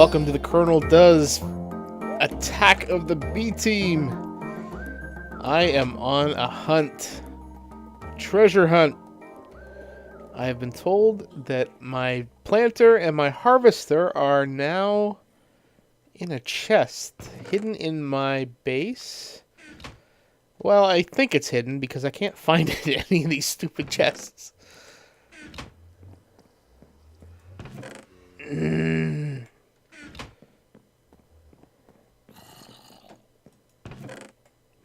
welcome to the Kerrnel Does Attack of the B Team. I am on a hunt. Treasure hunt. I have been told that my planter and my harvester are now in a chest, hidden in my base. Well, I think it's hidden because I can't find it in any of these stupid chests.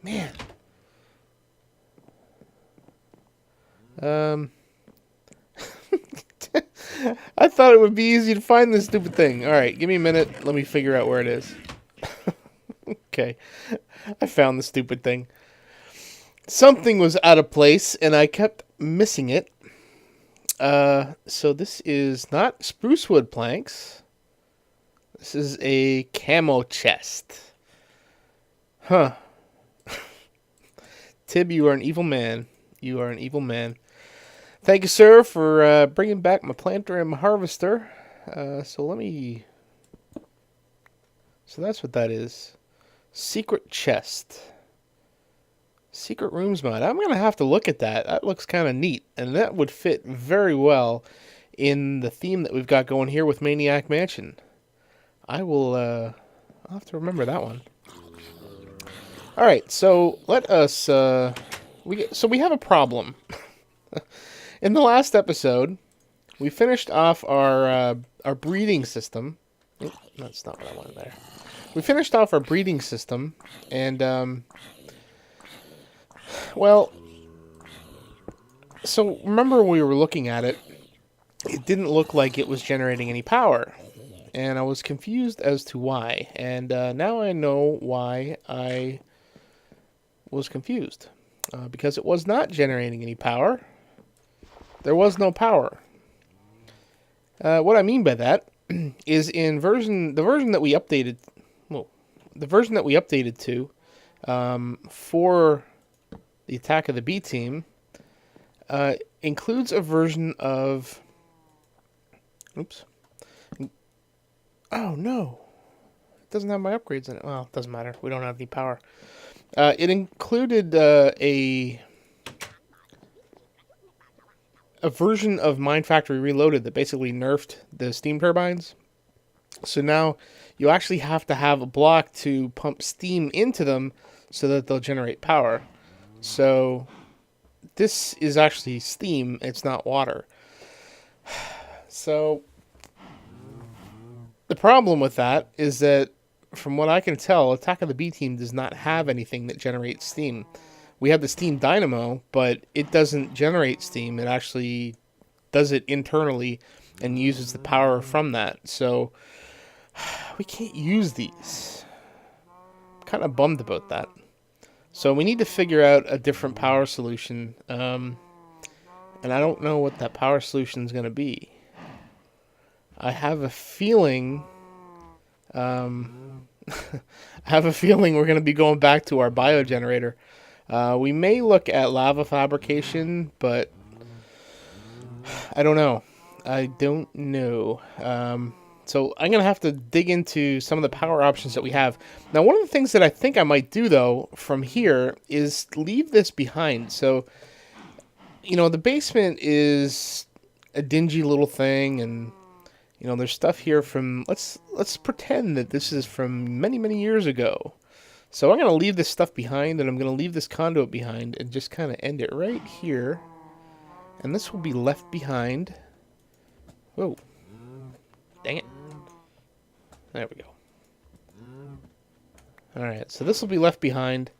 Man. I thought it would be easy to find this stupid thing. Alright, give me a minute. Let me figure out where it is. Okay. I found the stupid thing. Something was out of place, and I kept missing it. So this is not spruce wood planks. This is a camo chest. Huh. Tib, you are an evil man. You are an evil man. Thank you, sir, for bringing back my planter and my harvester. So that's what that is. Secret chest. Secret rooms mod. I'm going to have to look at that. That looks kind of neat. And that would fit very well in the theme that we've got going here with Maniac Mansion. I'll have to remember that one. Alright, so let us... we have a problem. In the last episode, we finished off our breeding system. Oh, that's not what I wanted there. We finished off our breeding system, and, well, so remember when we were looking at it, it didn't look like it was generating any power, and I was confused as to why, and now I know why I was confused, because it was not generating any power. There was no power. What I mean by that is in the version that we updated to for the Attack of the B Team includes a version of... Oops. Oh, no. It doesn't have my upgrades in it. Well, it doesn't matter. We don't have any power. It included a version of Mine Factory Reloaded that basically nerfed the steam turbines. So now you actually have to have a block to pump steam into them so that they'll generate power. So this is actually steam, it's not water. So the problem with that is that, from what I can tell, Attack of the B Team does not have anything that generates steam. We have the steam dynamo, but it doesn't generate steam. It actually does it internally and uses the power from that. So we can't use these. I'm kind of bummed about that. So we need to figure out a different power solution. And I don't know what that power solution is going to be. I have a feeling... I have a feeling we're going to be going back to our biogenerator. We may look at lava fabrication, but I don't know. So I'm going to have to dig into some of the power options that we have. Now, one of the things that I think I might do, though, from here is leave this behind. So, you know, the basement is a dingy little thing, and, you know, there's stuff here from... Let's pretend that this is from many, many years ago. So I'm going to leave this stuff behind, and I'm going to leave this conduit behind, and just kind of end it right here. And this will be left behind. Whoa. Dang it. There we go. Alright, so this will be left behind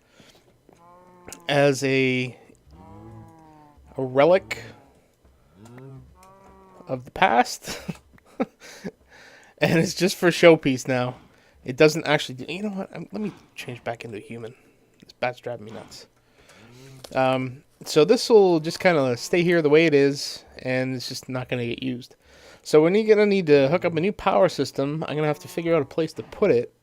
as a relic of the past. And it's just for showpiece now. It doesn't actually... You know what? Let me change back into a human. This bat's driving me nuts. So this will just kind of stay here the way it is, and it's just not going to get used. So we're going to need to hook up a new power system. I'm going to have to figure out a place to put it,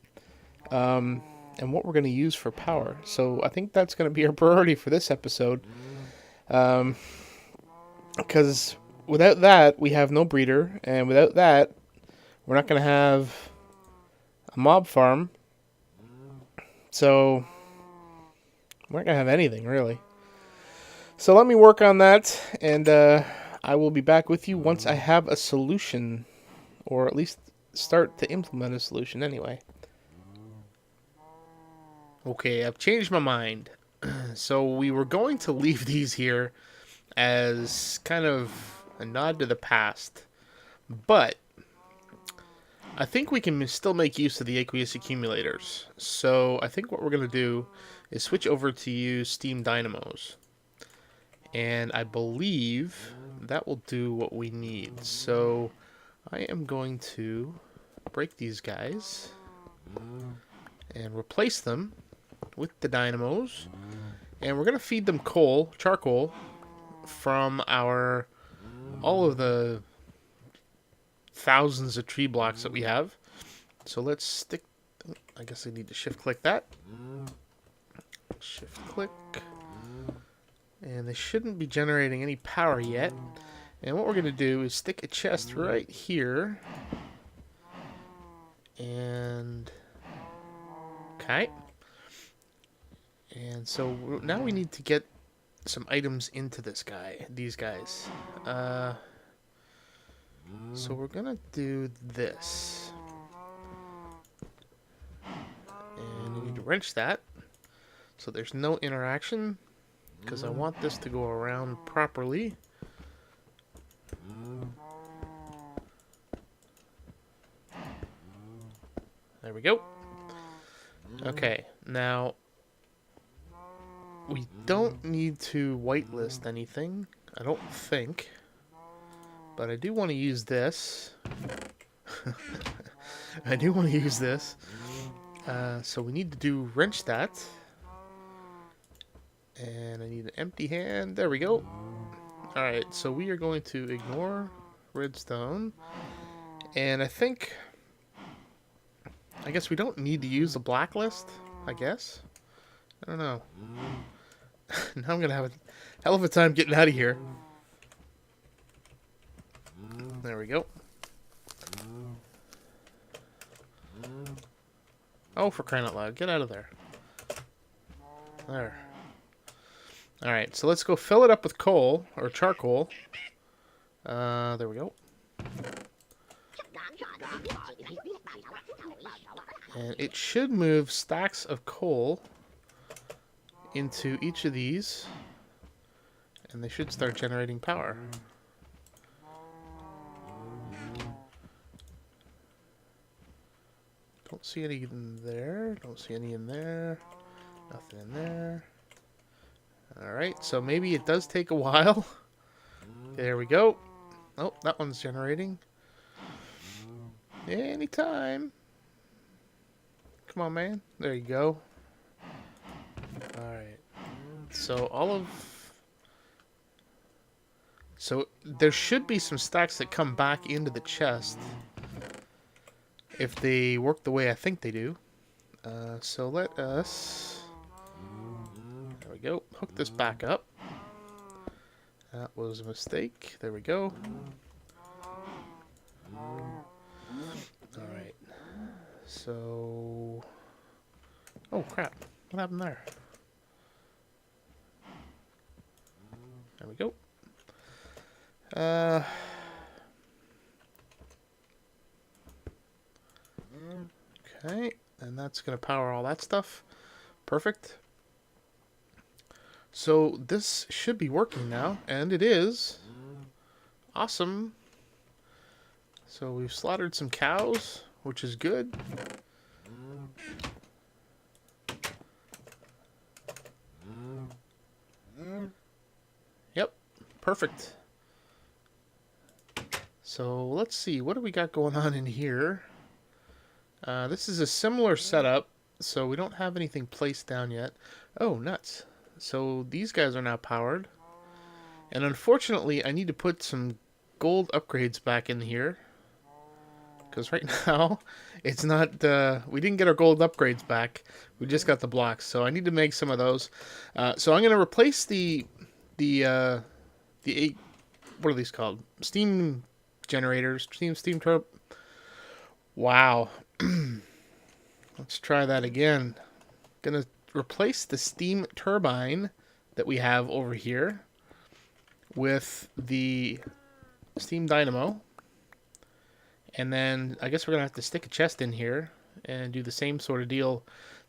and what we're going to use for power. So I think that's going to be our priority for this episode. Because without that, we have no breeder, and without that, we're not going to have a mob farm. So we're not going to have anything, really. So let me work on that, and I will be back with you once I have a solution, or at least start to implement a solution anyway. Okay, I've changed my mind. So we were going to leave these here as kind of a nod to the past, but I think we can still make use of the aqueous accumulators. So I think what we're going to do is switch over to use steam dynamos. And I believe that will do what we need. So I am going to break these guys and replace them with the dynamos. And we're going to feed them charcoal, from all of the thousands of tree blocks that we have. So let's stick, I guess I need to shift click that. Shift click. And they shouldn't be generating any power yet. And what we're going to do is stick a chest right here. And okay. And so now we need to get some items into these guys. So we're gonna do this. And you need to wrench that so there's no interaction, because I want this to go around properly. There we go. Okay, now we don't need to whitelist anything, I don't think. But I do want to use this. I do want to use this. So we need to wrench that. And I need an empty hand. There we go. Alright, so we are going to ignore redstone. And I guess we don't need to use the blacklist, I guess. I don't know. Now I'm going to have a hell of a time getting out of here. There we go. Oh, for crying out loud. Get out of there. There. Alright, so let's go fill it up with coal, or charcoal. There we go. And it should move stacks of coal into each of these, and they should start generating power. Don't see any in there. Don't see any in there. Nothing in there. Alright, so maybe it does take a while. There we go. Oh, that one's generating. Anytime. Come on, man. There you go. Alright. So So there should be some stacks that come back into the chest if they work the way I think they do. So let us... There we go. Hook this back up. That was a mistake. There we go. Alright. So... Oh, crap. What happened there? There we go. Okay, and that's going to power all that stuff. Perfect. So this should be working now, and it is. Awesome. So we've slaughtered some cows, which is good. Yep, perfect. So let's see, what do we got going on in here? This is a similar setup, so we don't have anything placed down yet. Oh, nuts. So these guys are now powered. And unfortunately, I need to put some gold upgrades back in here. Because right now, it's not... we didn't get our gold upgrades back. We just got the blocks. So I need to make some of those. So I'm going to replace the 8... What are these called? Steam generators. Steam turbo... Wow. Let's try that again. Gonna replace the steam turbine that we have over here with the steam dynamo. And then I guess we're gonna have to stick a chest in here and do the same sort of deal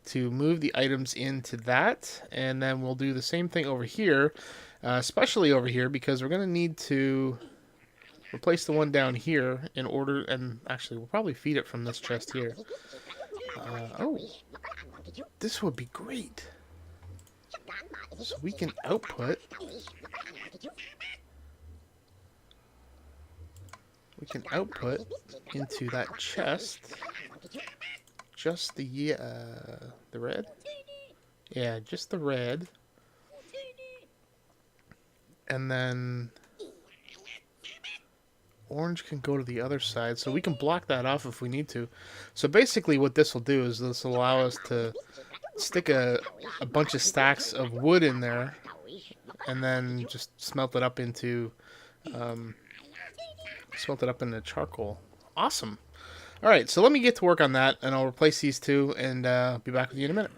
to move the items into that. And then we'll do the same thing over here, especially over here, because we're gonna need to replace the one down here in order, and actually we'll probably feed it from this chest here. Oh, this would be great. So we can output. We can output into that chest just the red. Yeah, just the red. And then orange can go to the other side, so we can block that off if we need to. So basically what this will do is this will allow us to stick a bunch of stacks of wood in there and then just smelt it up into charcoal. Awesome. Alright, so let me get to work on that, and I'll replace these two and be back with you in a minute.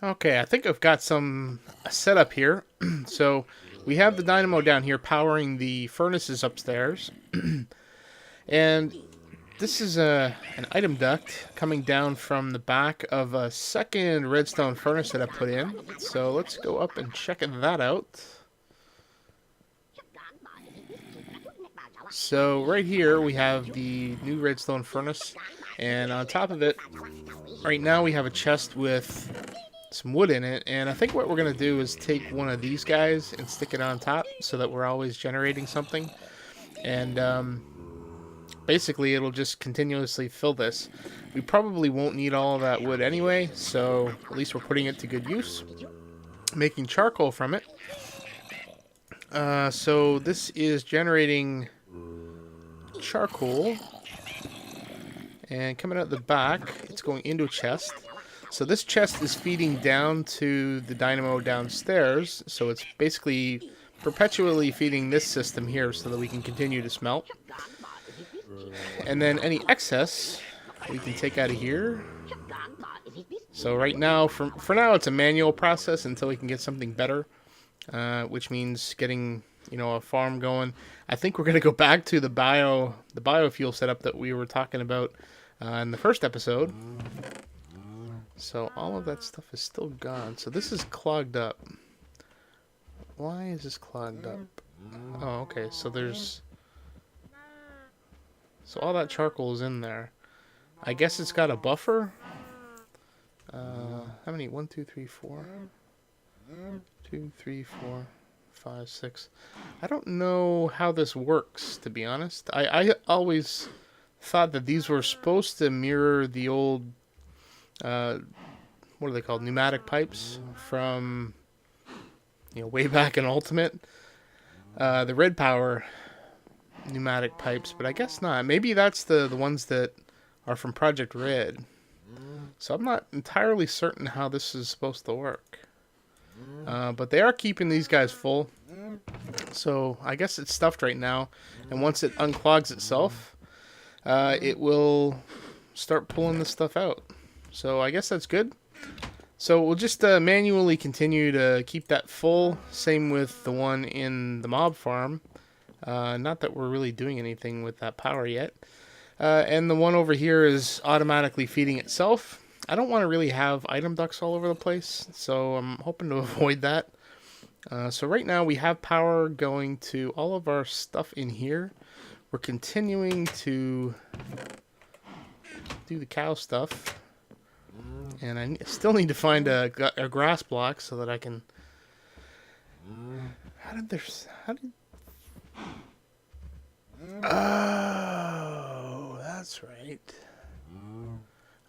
Okay, I think I've got some setup here. So we have the dynamo down here powering the furnaces upstairs. And this is an item duct coming down from the back of a second redstone furnace that I put in. So let's go up and check that out. So right here we have the new redstone furnace, and on top of it right now we have a chest with some wood in it, and I think what we're going to do is take one of these guys and stick it on top so that we're always generating something, and basically it'll just continuously fill this. We probably won't need all of that wood anyway, so at least we're putting it to good use, making charcoal from it. So this is generating charcoal, and coming out the back it's going into a chest. So this chest is feeding down to the dynamo downstairs, so it's basically perpetually feeding this system here so that we can continue to smelt. And then any excess we can take out of here. So right now, for now it's a manual process until we can get something better, which means getting, you know, a farm going. I think we're going to go back to the biofuel setup that we were talking about in the first episode. So all of that stuff is still gone. So this is clogged up. Why is this clogged up? Oh, okay. So all that charcoal is in there. I guess it's got a buffer. How many? 1, 2, 3, 4. 2, 3, 4, 5, 6. I don't know how this works, to be honest. I always thought that these were supposed to mirror the old, what are they called? Pneumatic pipes from, you know, way back in Ultimate. The Red Power pneumatic pipes, but I guess not. Maybe that's the ones that are from Project Red. So I'm not entirely certain how this is supposed to work. But they are keeping these guys full. So I guess it's stuffed right now. And once it unclogs itself, it will start pulling this stuff out. So I guess that's good. So we'll just manually continue to keep that full. Same with the one in the mob farm. Not that we're really doing anything with that power yet. And the one over here is automatically feeding itself. I don't want to really have item ducts all over the place, so I'm hoping to avoid that. So right now we have power going to all of our stuff in here. We're continuing to do the cow stuff. And I still need to find a grass block so that I can... Oh, that's right.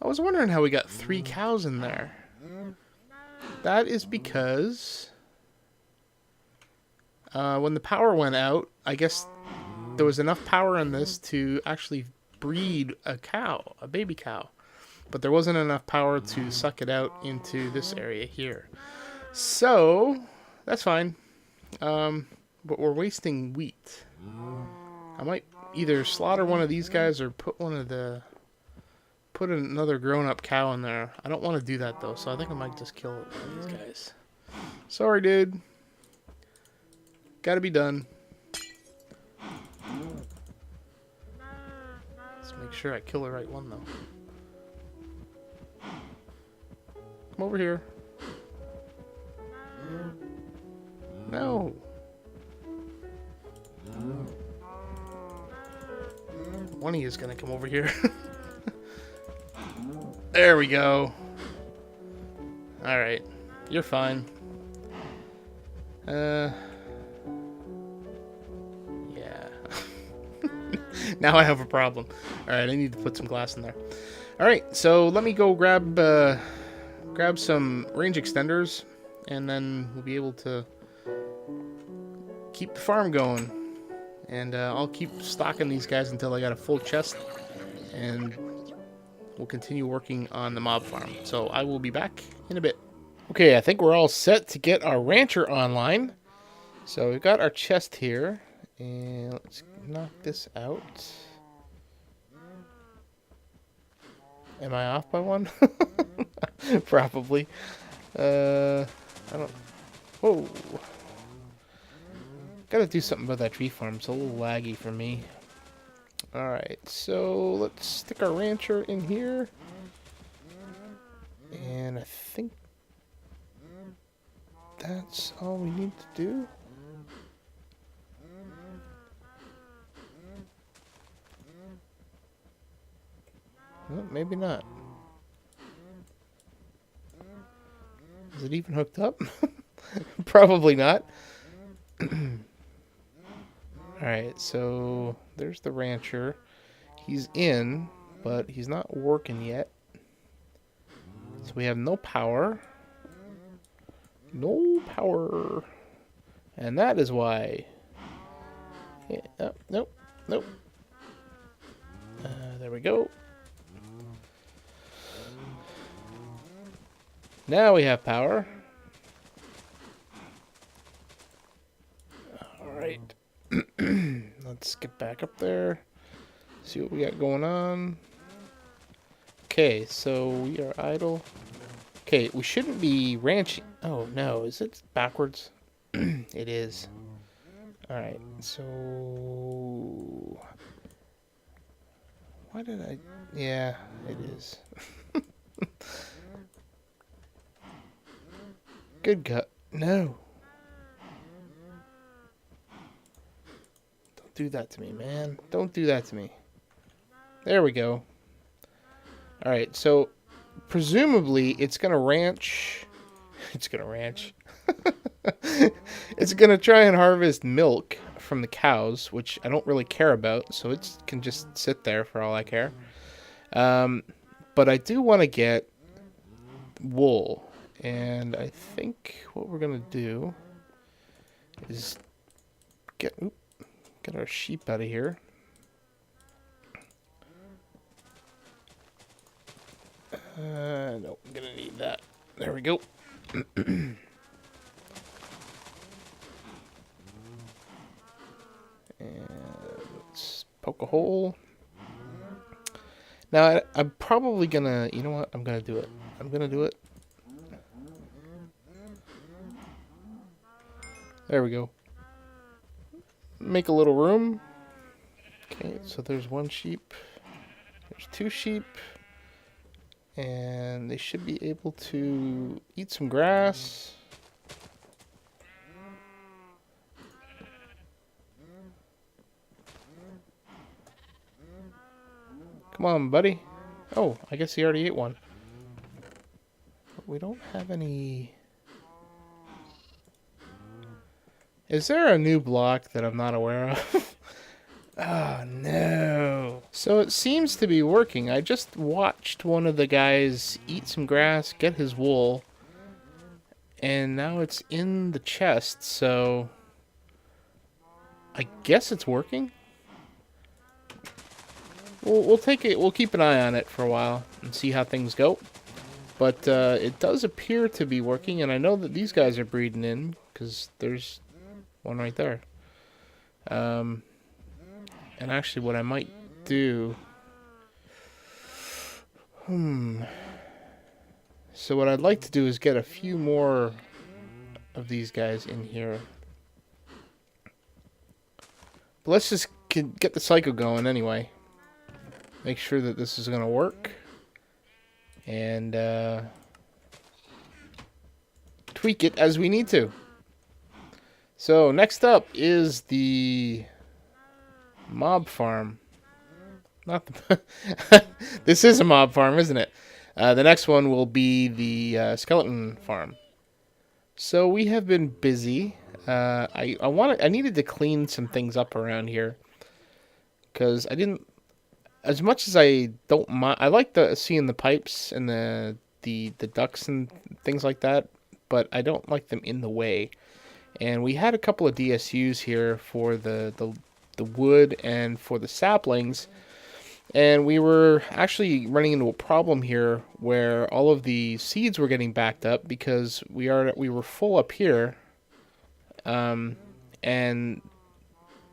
I was wondering how we got 3 cows in there. That is because when the power went out, I guess there was enough power in this to actually breed a cow, a baby cow. But there wasn't enough power to suck it out into this area here. So, that's fine. But we're wasting wheat. I might either slaughter one of these guys or put one of the put another grown-up cow in there. I don't want to do that, though, so I think I might just kill one of these guys. Sorry, dude. Gotta be done. Let's make sure I kill the right one, though. Come over here. No. One of you is gonna come over here. There we go. Alright. You're fine. Yeah. Now I have a problem. Alright, I need to put some glass in there. Alright, so let me go grab some range extenders, and then we'll be able to keep the farm going. And I'll keep stocking these guys until I got a full chest, and we'll continue working on the mob farm. So I will be back in a bit. Okay, I think we're all set to get our rancher online. So we've got our chest here, and let's knock this out. Am I off by one? Probably. I don't... Whoa. Gotta do something about that tree farm. It's a little laggy for me. Alright, so let's stick our rancher in here. And I think that's all we need to do. Well, maybe not. Is it even hooked up? Probably not. Alright, so there's the rancher. He's in, but he's not working yet. So we have no power. No power. And that is why. Yeah, oh, nope, nope. There we go. Now we have power. Alright. Let's get back up there. See what we got going on. Okay, so we are idle. Okay, we shouldn't be ranching. Oh, no. Is it backwards? It is. Alright, so... Why did I... Yeah, it is. Good gut. No. Don't do that to me, man. Don't do that to me. There we go. Alright, so presumably it's going to ranch. It's going to ranch. It's going to try and harvest milk from the cows, which I don't really care about, so it can just sit there for all I care. But I do want to get wool, and I think what we're going to do is get our sheep out of here. No, I'm going to need that. There we go. And let's poke a hole. Now, I'm probably gonna... You know what? I'm gonna do it. I'm gonna do it. There we go. Make a little room. Okay, so there's one sheep. There's two sheep. And they should be able to eat some grass. Come on, buddy. Oh, I guess he already ate one. But we don't have any... Is there a new block that I'm not aware of? Oh, no. So it seems to be working. I just watched one of the guys eat some grass, get his wool, and now it's in the chest, so I guess it's working. We'll take it. We'll keep an eye on it for a while and see how things go. But it does appear to be working, and I know that these guys are breeding in because there's one right there. And actually, what I might do... So what I'd like to do is get a few more of these guys in here. But let's just get the cycle going anyway. Make sure that this is going to work. And tweak it as we need to. So next up is the mob farm. Not the this is a mob farm, isn't it? The next one will be the skeleton farm. So we have been busy. I needed to clean some things up around here because I didn't. As much as I don't mind, I like seeing the pipes and the ducts and things like that, but I don't like them in the way. And we had a couple of DSUs here for the wood and for the saplings. And we were actually running into a problem here where all of the seeds were getting backed up because we were full up here, and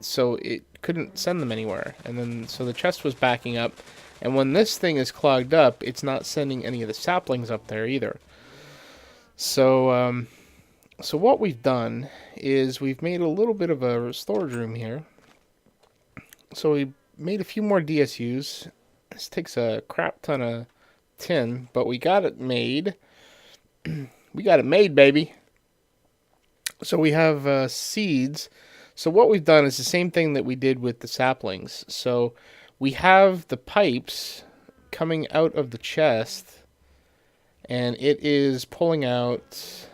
so it couldn't send them anywhere. And then so the chest was backing up, and when this thing is clogged up, it's not sending any of the saplings up there either. So so what we've done is we've made a little bit of a storage room here. So we made a few more DSUs. This takes a crap ton of tin, but we got it made. We got it made, baby. So we have seeds. So what we've done is the same thing that we did with the saplings. So we have the pipes coming out of the chest, and it is pulling out,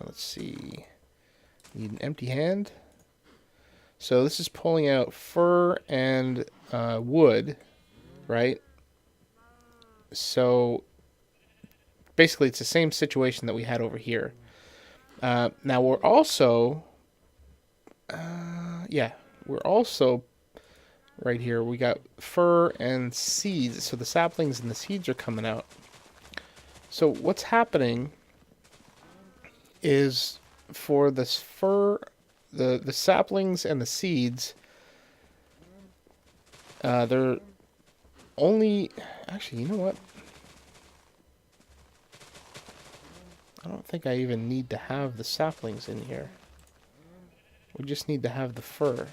let's see, need an empty hand. So this is pulling out fur and wood, right? So basically it's the same situation that we had over here. Now we're also, we're also right here. We got fur and seeds. So the saplings and the seeds are coming out. So what's happening is for this fur, the saplings and the seeds, they're only, actually, you know what? I don't think I even need to have the saplings in here. We just need to have the fur,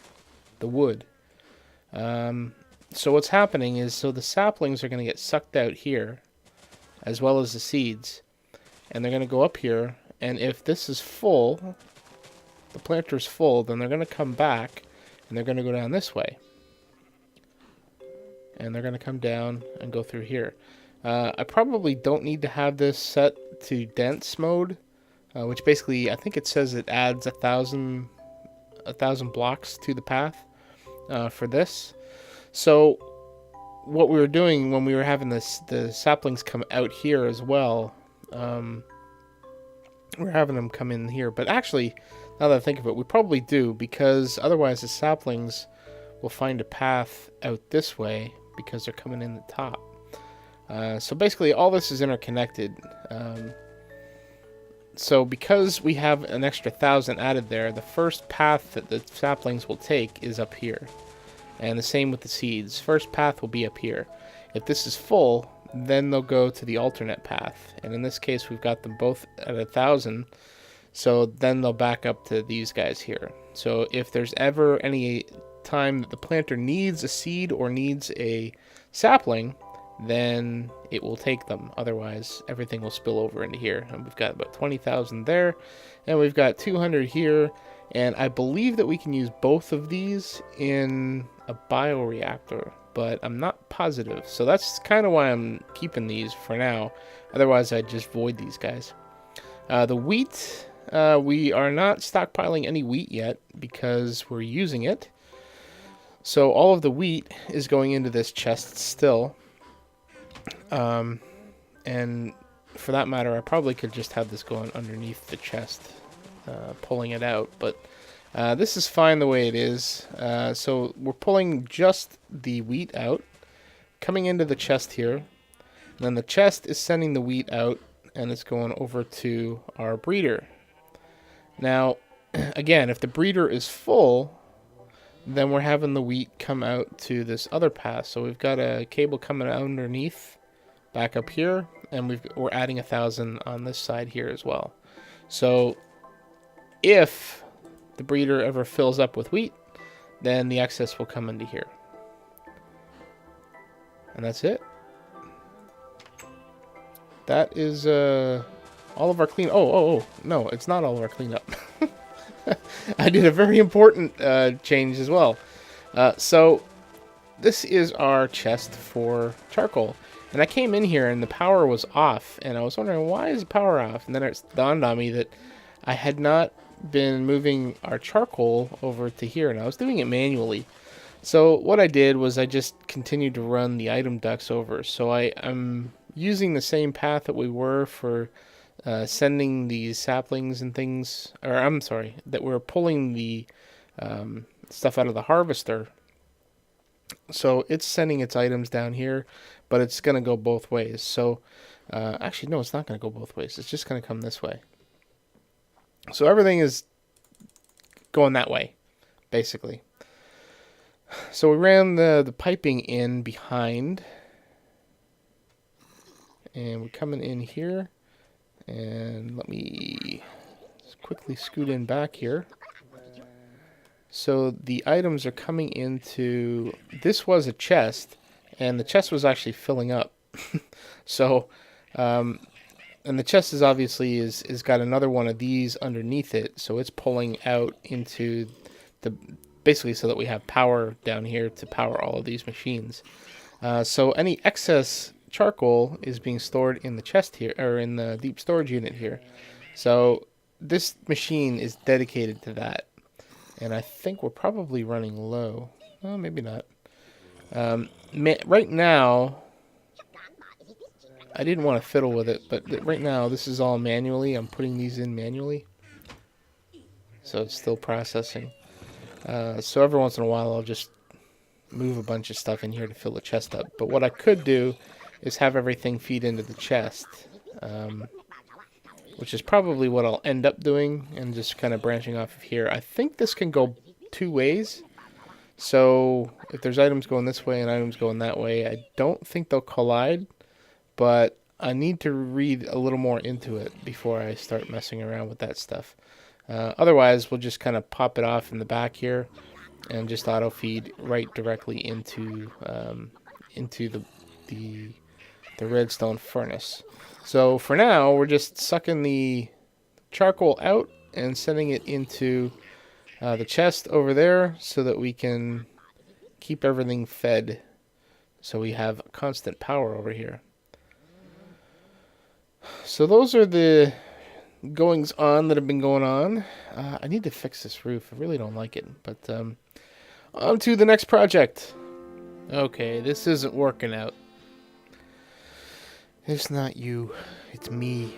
the wood. So what's happening is, so the saplings are going to get sucked out here, as well as the seeds, and they're going to go up here, and if this is full, the planter's full, then they're going to come back, and they're going to go down this way. And they're going to come down and go through here. I probably don't need to have this set to dense mode, which basically, I think it says it adds 1,000 blocks to the path for this. So what we were doing when we were having the saplings come out here as well, we're having them come in here. But actually, now that I think of it, we probably do, because otherwise the saplings will find a path out this way because they're coming in the top. So basically all this is interconnected. So because we have an extra 1,000 added there, the first path that the saplings will take is up here. And the same with the seeds. First path will be up here. If this is full, then they'll go to the alternate path. And in this case, we've got them both at 1,000. So then they'll back up to these guys here. So if there's ever any time that the planter needs a seed or needs a sapling, then it will take them. Otherwise, everything will spill over into here. And we've got about 20,000 there, and we've got 200 here. And I believe that we can use both of these in a bioreactor, but I'm not positive. So that's kind of why I'm keeping these for now. Otherwise, I'd just void these guys. The wheat, we are not stockpiling any wheat yet because we're using it. So all of the wheat is going into this chest still. And for that matter, I probably could just have this going underneath the chest, pulling it out. But this is fine the way it is. So we're pulling just the wheat out, coming into the chest here. And then the chest is sending the wheat out, and it's going over to our breeder. Now, again, if the breeder is full, then we're having the wheat come out to this other path. So we've got a cable coming out underneath back up here, and we're adding 1,000 on this side here as well. So if the breeder ever fills up with wheat, then the excess will come into here. And that's it. That is all of our clean. Oh, no, it's not all of our cleanup. I did a very important change as well. So this is our chest for charcoal. And I came in here and the power was off. And I was wondering, why is the power off? And then it dawned on me that I had not been moving our charcoal over to here. And I was doing it manually. So what I did was I just continued to run the item ducts over. So I'm using the same path that we were for sending these saplings and things. Or I'm sorry, that we're pulling the stuff out of the harvester. So it's sending its items down here, but it's going to go both ways. So actually, no, it's not going to go both ways. It's just going to come this way. So everything is going that way, basically. So we ran the piping in behind. And we're coming in here. And let me quickly scoot in back here. So the items are coming into... This was a chest, and the chest was actually filling up. So, and the chest is obviously is got another one of these underneath it, so it's pulling out into the... Basically so that we have power down here to power all of these machines. So any excess charcoal is being stored in the chest here, or in the deep storage unit here. So this machine is dedicated to that. And I think we're probably running low. Well, maybe not. Right now, I didn't want to fiddle with it, but right now this is all manually. I'm putting these in manually. So it's still processing. So every once in a while I'll just move a bunch of stuff in here to fill the chest up. But what I could do is have everything feed into the chest. Which is probably what I'll end up doing, and just kind of branching off of here. I think this can go two ways. So if there's items going this way and items going that way, I don't think they'll collide, but I need to read a little more into it before I start messing around with that stuff. Otherwise, we'll just kind of pop it off in the back here and just auto feed right directly into the redstone furnace. So for now, we're just sucking the charcoal out and sending it into the chest over there so that we can keep everything fed, so we have constant power over here. So those are the goings on that have been going on. I need to fix this roof. I really don't like it. But on to the next project. Okay, this isn't working out. It's not you. It's me.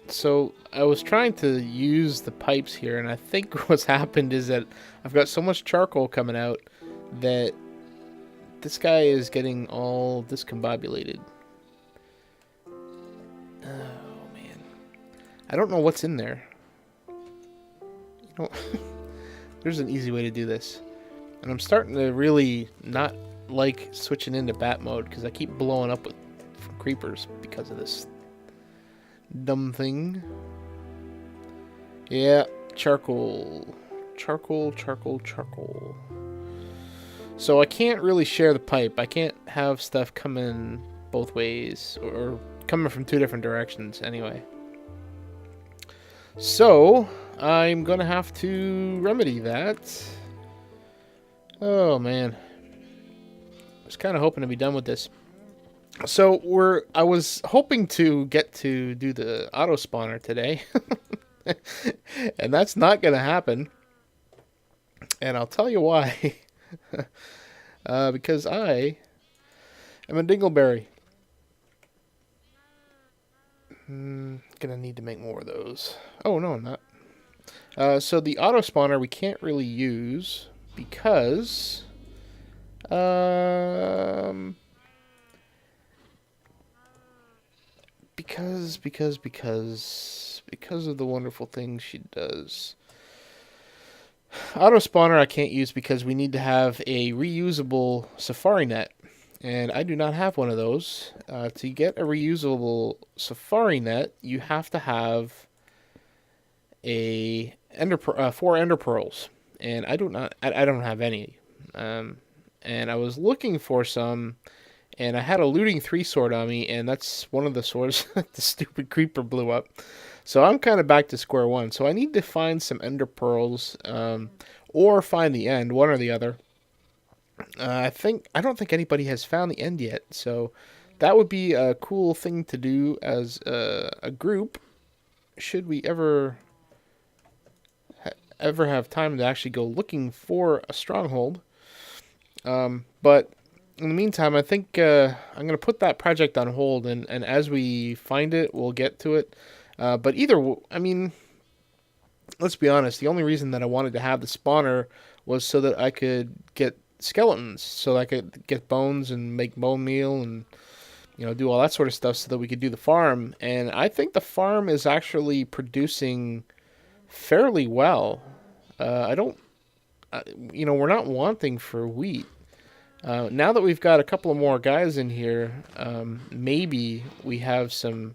So I was trying to use the pipes here, and I think what's happened is that I've got so much charcoal coming out that this guy is getting all discombobulated. Oh, man. I don't know what's in there. You know, there's an easy way to do this. And I'm starting to really not like switching into bat mode because I keep blowing up with creepers because of this dumb thing. Yeah, charcoal. Charcoal. So I can't really share the pipe. I can't have stuff coming both ways, or coming from two different directions anyway. So I'm gonna have to remedy that. Oh man, I was kind of hoping to be done with this. So I was hoping to get to do the auto spawner today, and that's not gonna happen. And I'll tell you why. Because I am a dingleberry. Gonna need to make more of those. Oh, no, I'm not. So the auto spawner we can't really use because because of the wonderful things she does. auto spawner I can't use because we need to have a reusable safari net, and I do not have one of those. To get a reusable safari net, you have to have four ender pearls, and I don't have any. And I was looking for some, and I had a looting 3 sword on me, and that's one of the swords the stupid creeper blew up. So I'm kind of back to square one. So I need to find some ender pearls, or find the end, one or the other. I don't think anybody has found the end yet, so that would be a cool thing to do as a group. Should we ever have time to actually go looking for a stronghold? But in the meantime, I think I'm going to put that project on hold, and as we find it, we'll get to it. But I mean, let's be honest, the only reason that I wanted to have the spawner was so that I could get skeletons, so that I could get bones and make bone meal and, do all that sort of stuff so that we could do the farm. And I think the farm is actually producing fairly well. We're not wanting for wheat. Now that we've got a couple of more guys in here, maybe we have some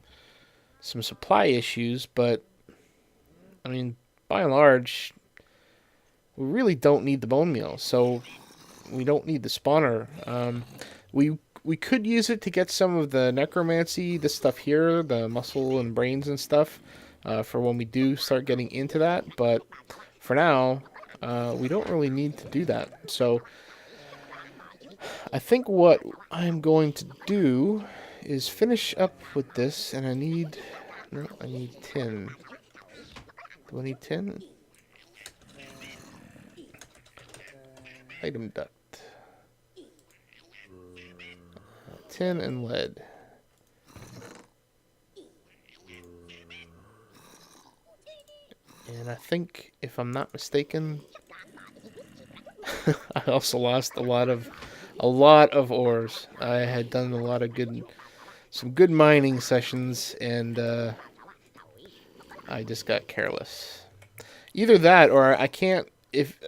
supply issues, but I mean, by and large, we really don't need the bone meal, so we don't need the spawner. We could use it to get some of the necromancy, this stuff here, the muscle and brains and stuff, for when we do start getting into that, but for now, we don't really need to do that. So I think what I'm going to do is finish up with this, and I need 10. Do I need 10? Item duct. 10 and lead. And I think, if I'm not mistaken, I also lost a lot of ores. I had done some good mining sessions, and I just got careless. Either that, or I can't.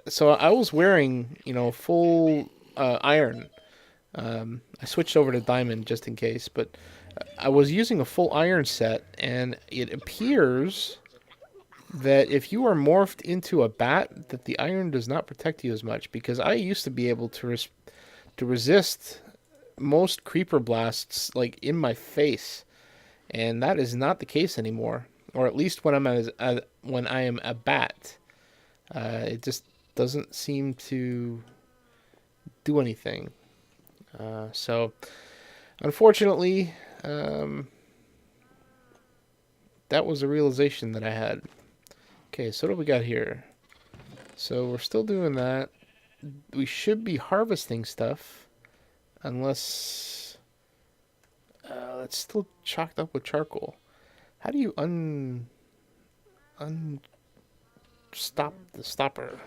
So I was wearing, full iron. I switched over to diamond just in case, but I was using a full iron set, and it appears that if you are morphed into a bat, that the iron does not protect you as much, because I used to be able to resist most creeper blasts like in my face, and that is not the case anymore, or at least when I am a bat. It just doesn't seem to do anything. So unfortunately, that was a realization that I had. Okay, so what do we got here? So we're still doing that. We should be harvesting stuff, unless it's still chalked up with charcoal. How do you stop the stopper?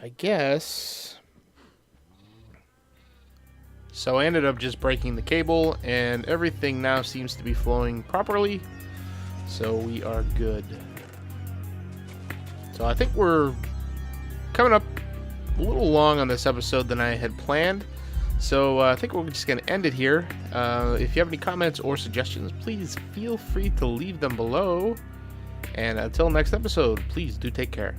I guess. So I ended up just breaking the cable, and everything now seems to be flowing properly. So we are good. So I think we're coming up a little long on this episode than I had planned. So I think we're just going to end it here. If you have any comments or suggestions, please feel free to leave them below. And until next episode, please do take care.